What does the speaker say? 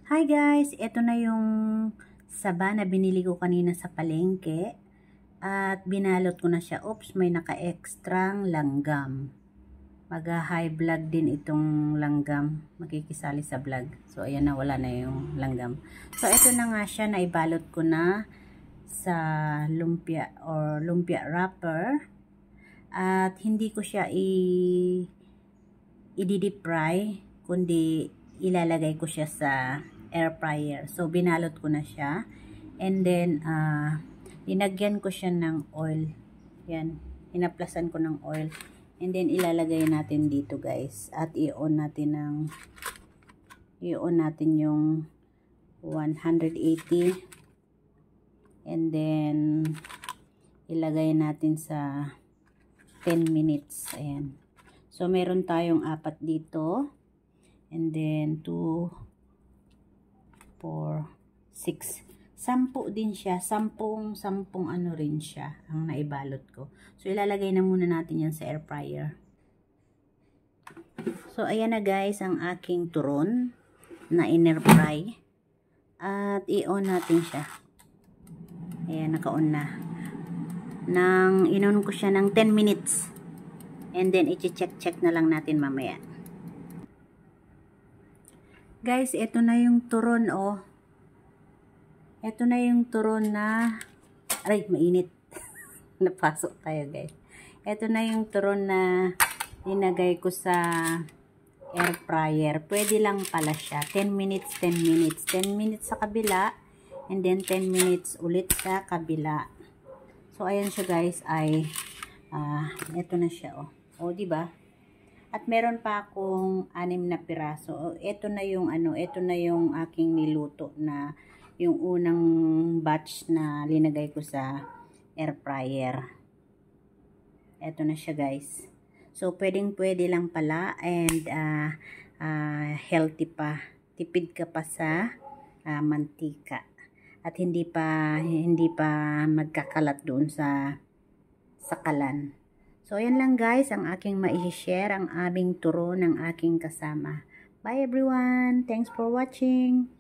Hi guys, ito na yung saba na binili ko kanina sa palengke at binalot ko na siya. Oops, may naka-extrang langgam. Mag-high vlog din itong langgam, makikisali sa vlog. So ayan na, wala na yung langgam. So ito na nga siya, naibalot ko na sa lumpia or lumpia wrapper at hindi ko siya i-deep fry, kundi ilalagay ko siya sa air fryer. So binalot ko na siya and then linagyan ko siya ng oil. Yan, hinaplasan ko ng oil and then ilalagay natin dito guys at i-on natin yung 180 and then ilagay natin sa 10 minutes. Ayan. So meron tayong 4 dito and then 2 4 6 10 din siya, 10 ano rin siya ang naibalot ko. So ilalagay na muna natin yan sa air fryer. So ayan na guys ang aking turon na in-air fry at i-on natin siya. Ayan, naka-on na. In-on ko siya ng 10 minutes and then i-check na lang natin mamaya. Guys, ito na yung turon, oh. Ito na yung turon na, aray, mainit. Napasok tayo, guys. Ito na yung turon na linagay ko sa air fryer. Pwede lang pala siya. 10 minutes, 10 minutes. 10 minutes sa kabila, and then 10 minutes ulit sa kabila. So, ayan siya, guys, ay, ito na siya, oh. Oh, diba? At meron pa akong 6 na piraso. Ito na yung ito na yung aking niluto na yung unang batch na linagay ko sa air fryer. Ito na siya guys. So pwede lang pala and healthy pa. Tipid ka pa sa mantika. At hindi pa magkakalat doon sa kalan. So, ayan lang guys, ang aking mai-share, ang aming turon ng aking kasama. Bye everyone! Thanks for watching!